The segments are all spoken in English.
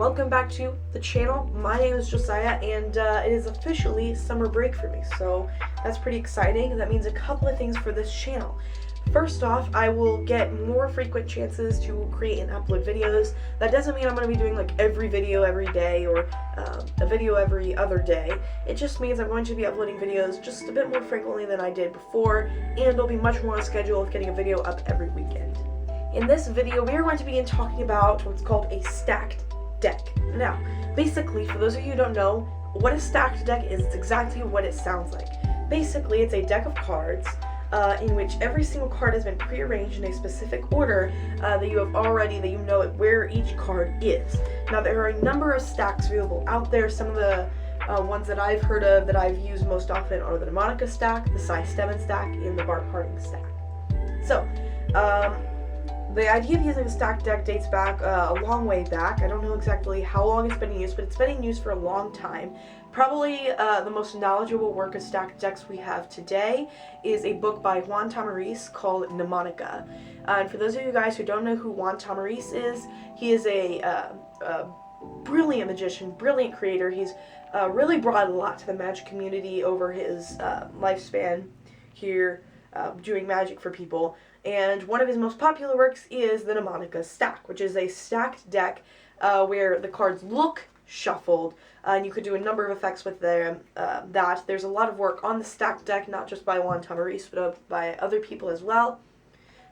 welcome back to the channel. My name is Josiah, and it is officially summer break for me, so that's pretty exciting. That means a couple of things for this channel. First off, I will get more frequent chances to create and upload videos. That doesn't mean I'm going to be doing like every video every day or a video every other day. It just means I'm going to be uploading videos just a bit more frequently than I did before, and I'll be much more on schedule of getting a video up every weekend. In this video, we are going to begin talking about what's called a stacked deck. Now, basically, for those of you who don't know, what a stacked deck is, it's exactly what it sounds like. Basically, it's a deck of cards in which every single card has been prearranged in a specific order that you know where each card is. Now, there are a number of stacks available out there. Some of the ones that I've heard of that I've used most often are the Mnemonica stack, the Si Stebbins stack, and the Bart Harding stack. So, the idea of using a stacked deck dates back a long way back. I don't know exactly how long it's been in use, but it's been in use for a long time. Probably the most knowledgeable work of stacked decks we have today is a book by Juan Tamariz called Mnemonica. And for those of you guys who don't know who Juan Tamariz is, he is a brilliant magician, brilliant creator. He's really brought a lot to the magic community over his lifespan here, doing magic for people. And one of his most popular works is the Mnemonica stack, which is a stacked deck where the cards look shuffled, and you could do a number of effects with them. There's a lot of work on the stacked deck, not just by Juan Tamariz, but by other people as well.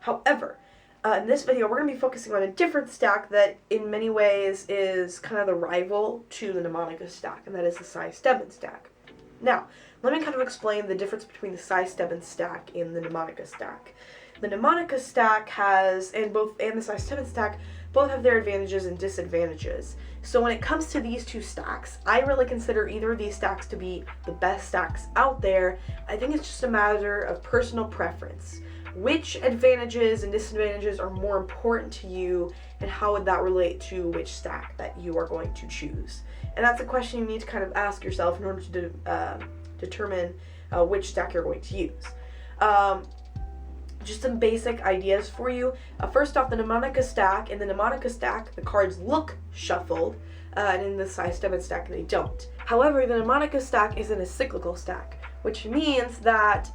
However, in this video, we're going to be focusing on a different stack that in many ways is kind of the rival to the Mnemonica stack, and that is the Si Stebbins stack. Now, let me kind of explain the difference between the Si Stebbins stack and the Mnemonica stack. The Mnemonica stack and the Si Stebbins stack both have their advantages and disadvantages. So when it comes to these two stacks, I really consider either of these stacks to be the best stacks out there. I think it's just a matter of personal preference. Which advantages and disadvantages are more important to you, and how would that relate to which stack that you are going to choose? And that's a question you need to kind of ask yourself in order to determine which stack you're going to use. Just some basic ideas for you. First off, the Mnemonica stack. In the Mnemonica stack, the cards look shuffled, and in the Si Stebbins stack, they don't. However, the Mnemonica stack is in a cyclical stack, which means that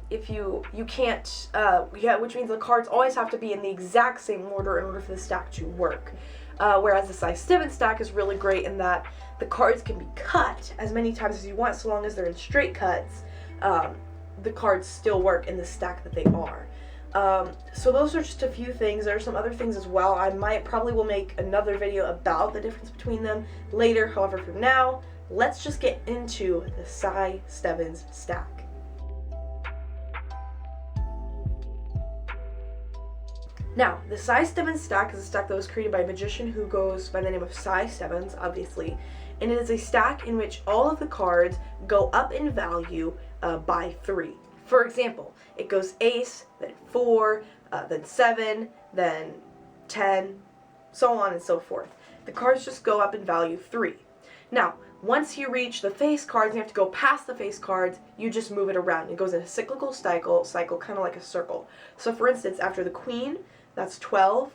which means the cards always have to be in the exact same order in order for the stack to work. Whereas the Si Stebbins stack is really great in that the cards can be cut as many times as you want, so long as they're in straight cuts. The cards still work in the stack that they are. So those are just a few things. There are some other things as well. I probably will make another video about the difference between them later. However, for now, let's just get into the Si Stebbins stack. Now, the Si Stebbins stack is a stack that was created by a magician who goes by the name of Si Stebbins, obviously, and it is a stack in which all of the cards go up in value by 3. For example, it goes ace, then 4, then 7, then 10, so on and so forth. The cards just go up in value 3. Now, once you reach the face cards, you have to go past the face cards, you just move it around. It goes in a cyclical cycle kind of like a circle. So for instance, after the queen, that's 12,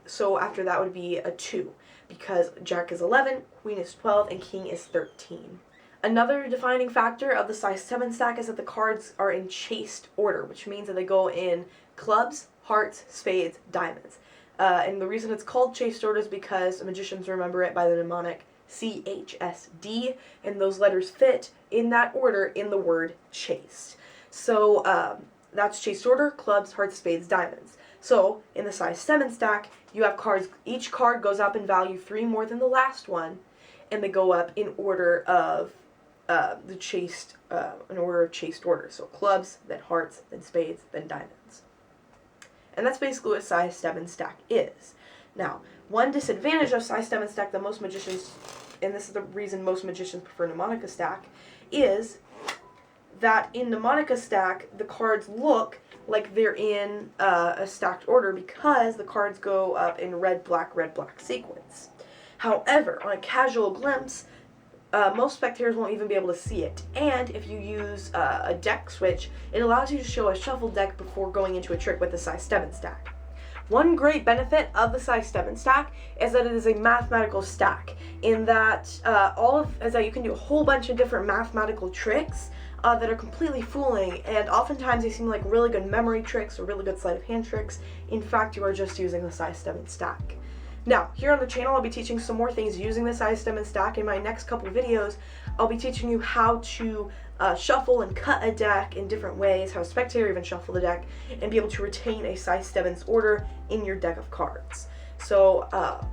so after that would be a 2, because jack is 11, queen is 12, and king is 13. Another defining factor of the Si Stebbins stack is that the cards are in chased order, which means that they go in clubs, hearts, spades, diamonds. And the reason it's called chased order is because magicians remember it by the mnemonic CHSD, and those letters fit in that order in the word chased. So that's chased order, clubs, hearts, spades, diamonds. So in the Si Stebbins stack, you have cards, each card goes up in value 3 more than the last one, and they go up in order of chased order. So clubs, then hearts, then spades, then diamonds. And that's basically what Si Stebbins stack is. Now, one disadvantage of Si Stebbins stack that most magicians, and this is the reason most magicians prefer Mnemonica stack, is that in Mnemonica stack, the cards look like they're in a stacked order because the cards go up in red, black sequence. However, on a casual glimpse, most spectators won't even be able to see it. And if you use a deck switch, it allows you to show a shuffled deck before going into a trick with the Si Stebbins stack. One great benefit of the Si Stebbins stack is that it is a mathematical stack, in that you can do a whole bunch of different mathematical tricks that are completely fooling, and oftentimes they seem like really good memory tricks or really good sleight of hand tricks. In fact, you are just using the Si Stebbins stack. Now, here on the channel, I'll be teaching some more things using the Si Stebbins stack. In my next couple videos, I'll be teaching you how to shuffle and cut a deck in different ways, how a spectator even shuffle the deck, and be able to retain a Si Stebbins order in your deck of cards. So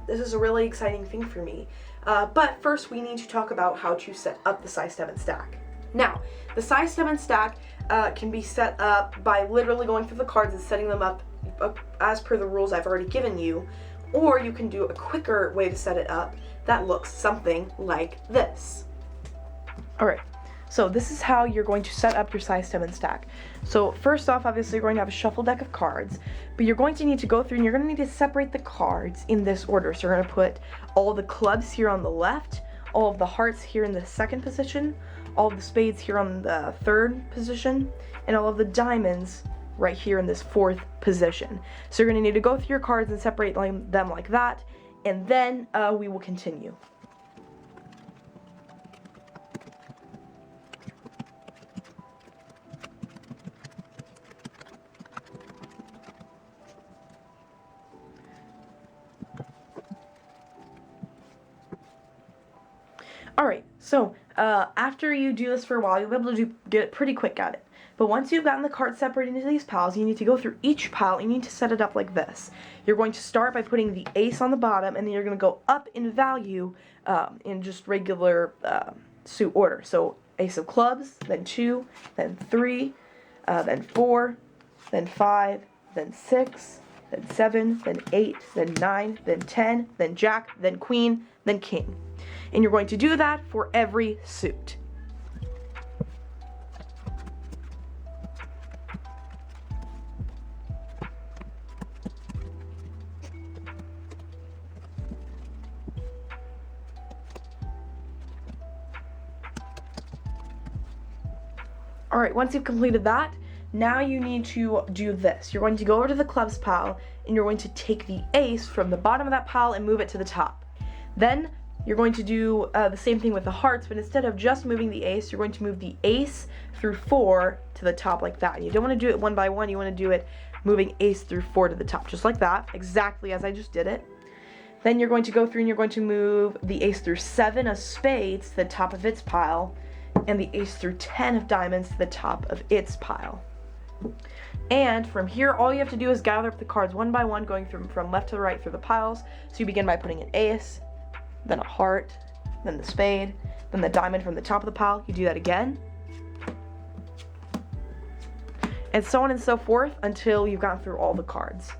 this is a really exciting thing for me. But first, we need to talk about how to set up the Si Stebbins stack. Now, the Si Stebbins stack can be set up by literally going through the cards and setting them up as per the rules I've already given you, or you can do a quicker way to set it up that looks something like this. Alright, so this is how you're going to set up your Si Stebbins stack. So first off, obviously you're going to have a shuffle deck of cards, but you're going to need to go through and you're going to need to separate the cards in this order. So you're going to put all the clubs here on the left, all of the hearts here in the second position, all of the spades here on the third position, and all of the diamonds right here in this fourth position. So you're going to need to go through your cards and separate them like that, and then we will continue. Alright, so after you do this for a while, you'll be able to get pretty quick at it. But once you've gotten the cards separated into these piles, you need to go through each pile and you need to set it up like this. You're going to start by putting the ace on the bottom, and then you're going to go up in value in just regular suit order. So ace of clubs, then 2, then 3, then 4, then 5, then 6, then 7, then 8, then 9, then 10, then jack, then queen, then king. And you're going to do that for every suit. Alright, once you've completed that, now you need to do this. You're going to go over to the clubs pile, and you're going to take the ace from the bottom of that pile and move it to the top. Then you're going to do the same thing with the hearts, but instead of just moving the ace, you're going to move the ace through 4 to the top like that. And you don't want to do it one by one, you want to do it moving ace through 4 to the top, just like that, exactly as I just did it. Then you're going to go through and you're going to move the ace through 7 of spades to the top of its pile, and the ace through 10 of diamonds to the top of its pile. And from here, all you have to do is gather up the cards one by one, going from left to right through the piles. So you begin by putting an ace, then a heart, then the spade, then the diamond from the top of the pile. You do that again, and so on and so forth until you've gone through all the cards.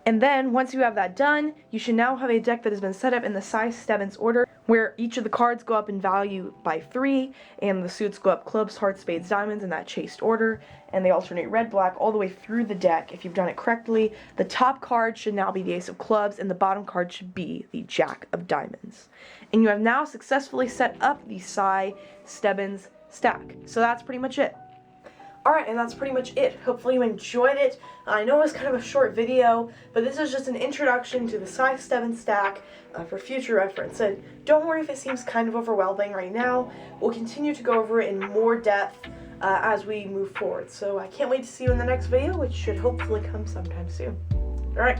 And then, once you have that done, you should now have a deck that has been set up in the Si Stebbins order, where each of the cards go up in value by 3, and the suits go up clubs, hearts, spades, diamonds in that chased order, and they alternate red, black, all the way through the deck. If you've done it correctly, the top card should now be the ace of clubs, and the bottom card should be the jack of diamonds. And you have now successfully set up the Si Stebbins stack. So that's pretty much it. Alright, and that's pretty much it. Hopefully you enjoyed it. I know it was kind of a short video, but this is just an introduction to the Si Stebbins stack for future reference. And don't worry if it seems kind of overwhelming right now. We'll continue to go over it in more depth as we move forward. So I can't wait to see you in the next video, which should hopefully come sometime soon. Alright.